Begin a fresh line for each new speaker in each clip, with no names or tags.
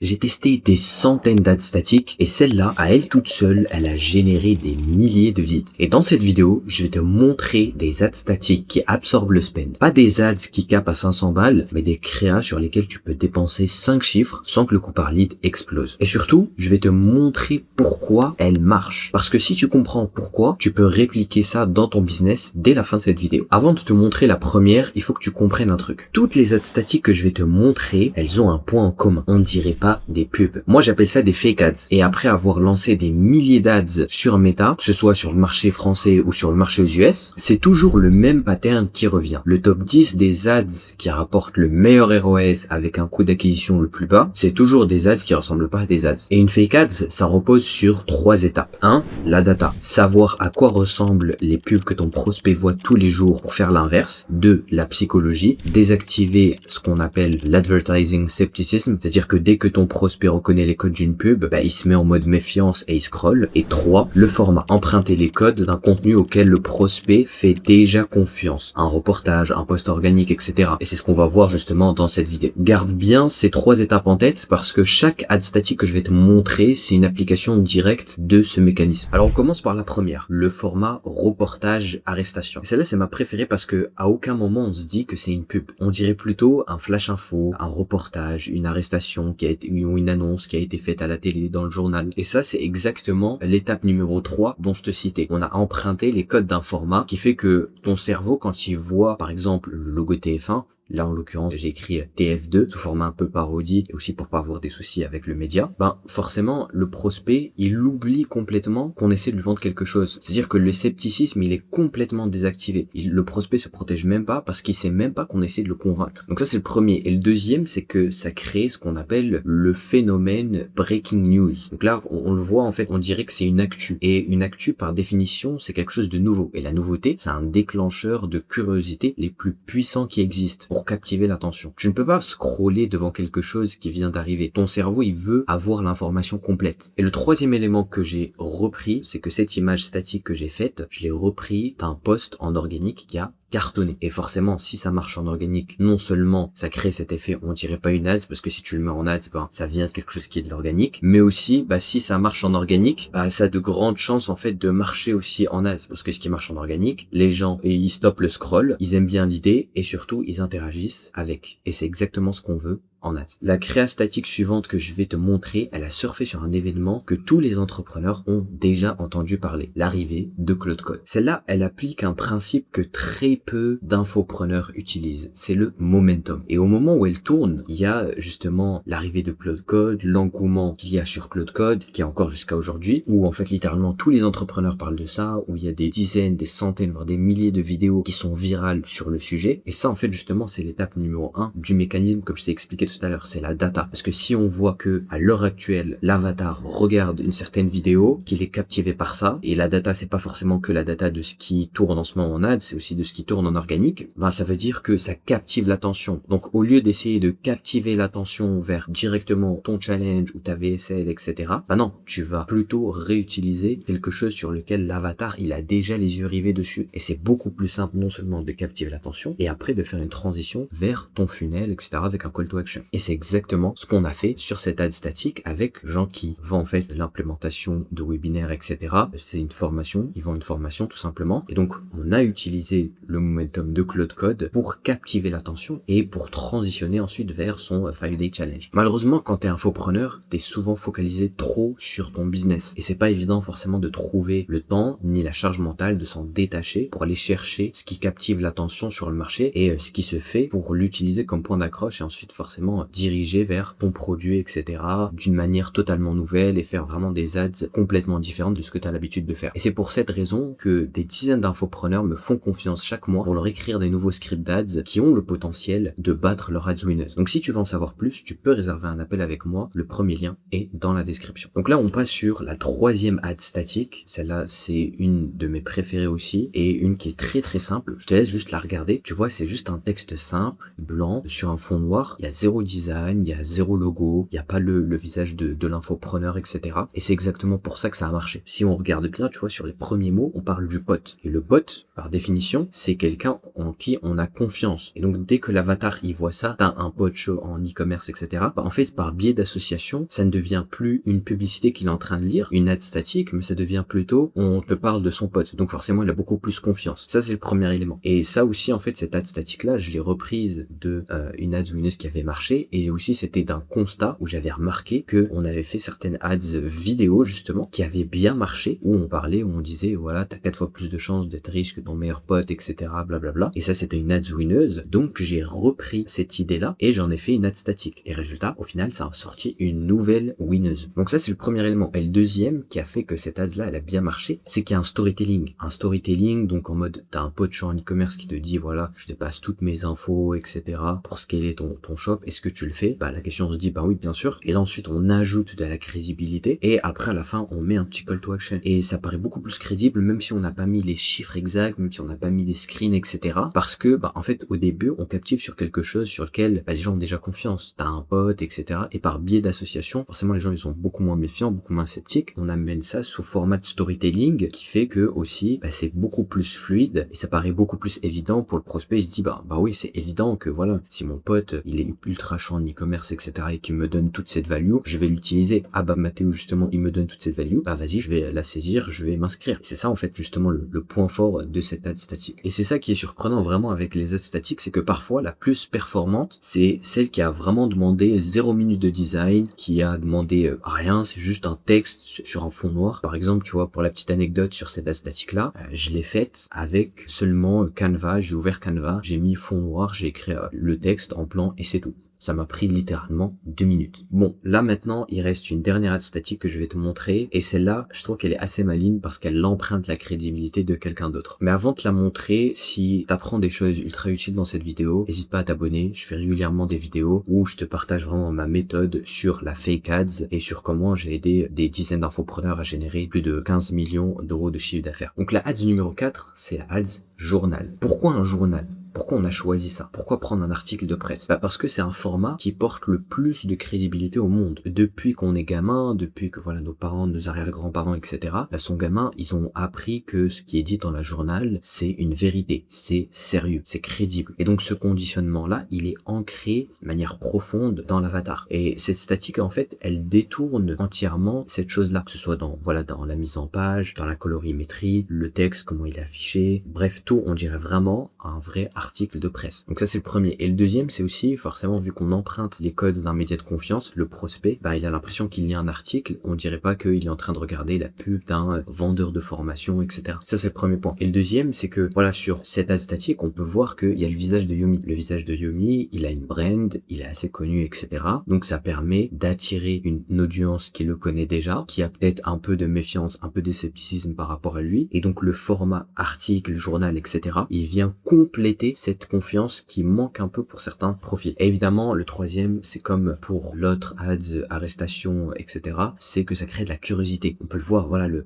J'ai testé des centaines d'ads statiques et celle-là, à elle toute seule, elle a généré des milliers de leads. Et dans cette vidéo, je vais te montrer des ads statiques qui absorbent le spend. Pas des ads qui capent à 500 balles, mais des créas sur lesquels tu peux dépenser 5 chiffres sans que le coût par lead explose. Et surtout, je vais te montrer pourquoi elles marchent. Parce que si tu comprends pourquoi, tu peux répliquer ça dans ton business dès la fin de cette vidéo. Avant de te montrer la première, il faut que tu comprennes un truc. Toutes les ads statiques que je vais te montrer, elles ont un point en commun. On dirait pas des pubs. Moi, j'appelle ça des fake ads. Et après avoir lancé des milliers d'ads sur Meta, que ce soit sur le marché français ou sur le marché aux US, c'est toujours le même pattern qui revient. Le top 10 des ads qui rapportent le meilleur ROS avec un coût d'acquisition le plus bas, c'est toujours des ads qui ressemblent pas à des ads. Et une fake ads, ça repose sur 3 étapes. 1. La data. Savoir à quoi ressemblent les pubs que ton prospect voit tous les jours pour faire l'inverse. 2. La psychologie. Désactiver ce qu'on appelle l'advertising skepticism, c'est-à-dire que dès que ton prospect reconnaît les codes d'une pub, il se met en mode méfiance et il scrolle. Et 3, le format. Emprunter les codes d'un contenu auquel le prospect fait déjà confiance. Un reportage, un post organique, etc. Et c'est ce qu'on va voir justement dans cette vidéo. Garde bien ces 3 étapes en tête parce que chaque ad statique que je vais te montrer, c'est une application directe de ce mécanisme. Alors on commence par la première, le format reportage arrestation. Celle-là c'est ma préférée parce que à aucun moment on se dit que c'est une pub. On dirait plutôt un flash info, un reportage, une arrestation qui a été ou une annonce qui a été faite à la télé, dans le journal. Et ça, c'est exactement l'étape numéro 3 dont je te citais. On a emprunté les codes d'un format qui fait que ton cerveau, quand il voit, par exemple, le logo TF1, là, en l'occurrence, j'ai écrit TF2 sous format un peu parodie et aussi pour pas avoir des soucis avec le média. Forcément, le prospect, il oublie complètement qu'on essaie de lui vendre quelque chose. C'est-à-dire que le scepticisme, il est complètement désactivé. Le prospect se protège même pas parce qu'il sait même pas qu'on essaie de le convaincre. Donc ça, c'est le premier. Et le deuxième, c'est que ça crée ce qu'on appelle le phénomène breaking news. Donc là, on le voit, en fait, on dirait que c'est une actu. Et une actu, par définition, c'est quelque chose de nouveau. Et la nouveauté, c'est un déclencheur de curiosité les plus puissants qui existent pour captiver l'attention. Tu ne peux pas scroller devant quelque chose qui vient d'arriver. Ton cerveau, il veut avoir l'information complète. Et le troisième élément que j'ai repris, c'est que cette image statique que j'ai faite, je l'ai repris d'un post en organique qui a cartonné. Et forcément, si ça marche en organique, non seulement ça crée cet effet, on dirait pas une ads, parce que si tu le mets en ads, ça vient de quelque chose qui est de l'organique, mais aussi, si ça marche en organique, ça a de grandes chances, en fait, de marcher aussi en ads, parce que ce qui marche en organique, les gens, ils stoppent le scroll, ils aiment bien l'idée, et surtout, ils interagissent avec. Et c'est exactement ce qu'on veut en ads. La créa statique suivante que je vais te montrer, elle a surfé sur un événement que tous les entrepreneurs ont déjà entendu parler, l'arrivée de Claude Code. Celle-là, elle applique un principe que très peu d'infopreneurs utilisent, c'est le momentum. Et au moment où elle tourne, il y a justement l'arrivée de Claude Code, l'engouement qu'il y a sur Claude Code, qui est encore jusqu'à aujourd'hui, où en fait littéralement tous les entrepreneurs parlent de ça, où il y a des dizaines, des centaines, voire des milliers de vidéos qui sont virales sur le sujet. Et ça en fait justement c'est l'étape numéro 1 du mécanisme comme je t'ai expliqué tout à l'heure, c'est la data. Parce que si on voit que à l'heure actuelle, l'avatar regarde une certaine vidéo, qu'il est captivé par ça, et la data, c'est pas forcément que la data de ce qui tourne en ce moment en ad, c'est aussi de ce qui tourne en organique, ça veut dire que ça captive l'attention. Donc au lieu d'essayer de captiver l'attention vers directement ton challenge ou ta VSL, etc., non, tu vas plutôt réutiliser quelque chose sur lequel l'avatar, il a déjà les yeux rivés dessus. Et c'est beaucoup plus simple non seulement de captiver l'attention, et après de faire une transition vers ton funnel, etc., avec un call to action. Et c'est exactement ce qu'on a fait sur cette ad statique avec gens qui vendent en fait l'implémentation de webinaires, etc. C'est une formation, ils vendent une formation tout simplement. Et donc, on a utilisé le momentum de Claude Code pour captiver l'attention et pour transitionner ensuite vers son 5-day challenge. Malheureusement, quand t'es infopreneur, t'es souvent focalisé trop sur ton business. Et c'est pas évident forcément de trouver le temps ni la charge mentale de s'en détacher pour aller chercher ce qui captive l'attention sur le marché et ce qui se fait pour l'utiliser comme point d'accroche et ensuite forcément diriger vers ton produit, etc. d'une manière totalement nouvelle et faire vraiment des ads complètement différentes de ce que tu as l'habitude de faire. Et c'est pour cette raison que des dizaines d'infopreneurs me font confiance chaque mois pour leur écrire des nouveaux scripts d'ads qui ont le potentiel de battre leur ads winners. Donc si tu veux en savoir plus, tu peux réserver un appel avec moi. Le premier lien est dans la description. Donc là, on passe sur la troisième ad statique. Celle-là, c'est une de mes préférées aussi et une qui est très très simple. Je te laisse juste la regarder. Tu vois, c'est juste un texte simple, blanc, sur un fond noir. Il y a zéro zéro design, il y a zéro logo, il n'y a pas le visage de l'infopreneur, etc. Et c'est exactement pour ça que ça a marché. Si on regarde bien, tu vois, sur les premiers mots, on parle du pote. Et le pote, par définition, c'est quelqu'un en qui on a confiance. Et donc, dès que l'avatar, il voit ça, t'as un pote show en e-commerce, etc. Bah, en fait, par biais d'association, ça ne devient plus une publicité qu'il est en train de lire, une ad statique, mais ça devient plutôt, on te parle de son pote. Donc, forcément, il a beaucoup plus confiance. Ça, c'est le premier élément. Et ça aussi, en fait, cette ad statique-là, je l'ai reprise de une ads winneuse qui avait marché. Et aussi, c'était d'un constat où j'avais remarqué que on avait fait certaines ads vidéo, justement, qui avaient bien marché, où on parlait, où on disait, voilà, t'as 4 fois plus de chances d'être riche que ton meilleur pote, etc., blablabla. Et ça, c'était une ads winneuse. Donc, j'ai repris cette idée-là et j'en ai fait une ad statique. Et résultat, au final, ça a sorti une nouvelle winneuse. Donc ça, c'est le premier élément. Et le deuxième qui a fait que cette ads-là, elle a bien marché, c'est qu'il y a un storytelling. Un storytelling, donc en mode, t'as un pote en e-commerce qui te dit, voilà, je te passe toutes mes infos, etc., pour scaler ton shop. Est-ce que tu le fais? Bah, la question on se dit, bah oui, bien sûr. Et là, ensuite, on ajoute de la crédibilité. Et après, à la fin, on met un petit call to action. Et ça paraît beaucoup plus crédible, même si on n'a pas mis les chiffres exacts, même si on n'a pas mis des screens, etc. Parce que, bah, en fait, au début, on captive sur quelque chose sur lequel bah, les gens ont déjà confiance. T'as un pote, etc. Et par biais d'association, forcément, les gens, ils sont beaucoup moins méfiants, beaucoup moins sceptiques. On amène ça sous format de storytelling qui fait que aussi, bah, c'est beaucoup plus fluide et ça paraît beaucoup plus évident pour le prospect. Il se dit, bah oui, c'est évident que voilà, si mon pote, il est ultra chaud en e-commerce, etc. et qu'il me donne toute cette value, je vais l'utiliser. Ah bah, Mathéo, justement, il me donne toute cette value. Bah, vas-y, je vais la saisir, je vais m'inscrire. C'est ça, en fait, justement, le point fort de cette ad statique. Et c'est ça qui est surprenant vraiment avec les ads statiques, c'est que parfois, la plus performante, c'est celle qui a vraiment demandé 0 minute de design, qui a demandé rien, c'est juste un texte sur un fond noir. Par exemple, tu vois, pour la petite anecdote sur cette ad statique là, je l'ai faite avec seulement Canva. J'ai ouvert Canva, j'ai mis fond noir, j'ai écrit le texte en blanc et c'est tout. Ça m'a pris littéralement 2 minutes. Bon, là maintenant, il reste une dernière ad statique que je vais te montrer. Et celle-là, je trouve qu'elle est assez maligne parce qu'elle emprunte la crédibilité de quelqu'un d'autre. Mais avant de te la montrer, si t'apprends des choses ultra utiles dans cette vidéo, n'hésite pas à t'abonner. Je fais régulièrement des vidéos où je te partage vraiment ma méthode sur la fake ads et sur comment j'ai aidé des dizaines d'infopreneurs à générer plus de 15 millions d'euros de chiffre d'affaires. Donc la ads numéro 4, c'est la ads journal. Pourquoi un journal ? Pourquoi on a choisi ça? Pourquoi prendre un article de presse? Bah parce que c'est un format qui porte le plus de crédibilité au monde. Depuis qu'on est gamin, depuis que voilà nos parents, nos arrière-grands-parents, etc. Bah, sont gamins, ils ont appris que ce qui est dit dans la journal, c'est une vérité, c'est sérieux, c'est crédible. Et donc ce conditionnement-là, il est ancré de manière profonde dans l'avatar. Et cette statique, en fait, elle détourne entièrement cette chose-là, que ce soit dans la mise en page, dans la colorimétrie, le texte, comment il est affiché, bref, tout, on dirait vraiment un vrai article de presse. Donc ça, c'est le premier. Et le deuxième, c'est aussi, forcément, vu qu'on emprunte les codes d'un média de confiance, le prospect, bah, il a l'impression qu'il lit un article, on dirait pas qu'il est en train de regarder la pub d'un vendeur de formation, etc. Ça, c'est le premier point. Et le deuxième, c'est que, voilà, sur cette ad statique, on peut voir qu'il y a le visage de Yomi. Le visage de Yomi, il a une brand, il est assez connu, etc. Donc ça permet d'attirer une audience qui le connaît déjà, qui a peut-être un peu de méfiance, un peu de scepticisme par rapport à lui. Et donc le format article, journal, etc., il vient compléter cette confiance qui manque un peu pour certains profils. Et évidemment, le troisième, c'est comme pour l'autre ads, arrestation, etc., c'est que ça crée de la curiosité. On peut le voir, voilà, le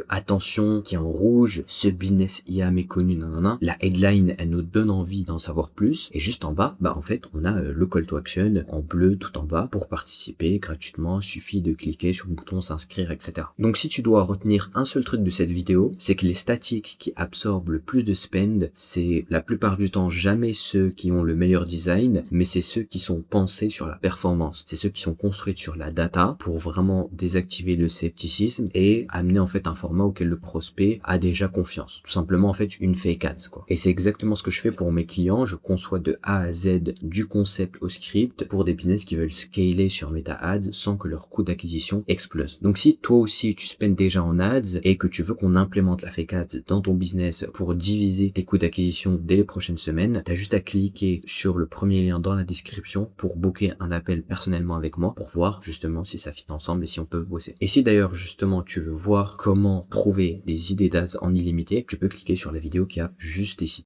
attention qui est en rouge, ce business IA méconnu, nanana. La headline, elle nous donne envie d'en savoir plus. Et juste en bas, bah en fait, on a le call to action en bleu tout en bas pour participer gratuitement. Suffit de cliquer sur le bouton s'inscrire, etc. Donc si tu dois retenir un seul truc de cette vidéo, c'est que les statiques qui absorbent le plus de spend, c'est la plupart du temps jamais ceux qui ont le meilleur design, mais c'est ceux qui sont pensés sur la performance. C'est ceux qui sont construits sur la data pour vraiment désactiver le scepticisme et amener en fait un format auquel le prospect a déjà confiance. Tout simplement en fait une fake ads quoi. Et c'est exactement ce que je fais pour mes clients. Je conçois de A à Z du concept au script pour des business qui veulent scaler sur Meta Ads sans que leur coût d'acquisition explose. Donc si toi aussi tu spends déjà en ads et que tu veux qu'on implémente la fake ads dans ton business pour diviser tes coûts d'acquisition dès les prochaines semaines, t'as juste à cliquer sur le premier lien dans la description pour booker un appel personnellement avec moi pour voir justement si ça fit ensemble et si on peut bosser. Et si d'ailleurs justement tu veux voir comment trouver des idées d'ads en illimité, tu peux cliquer sur la vidéo qu'il y a juste ici.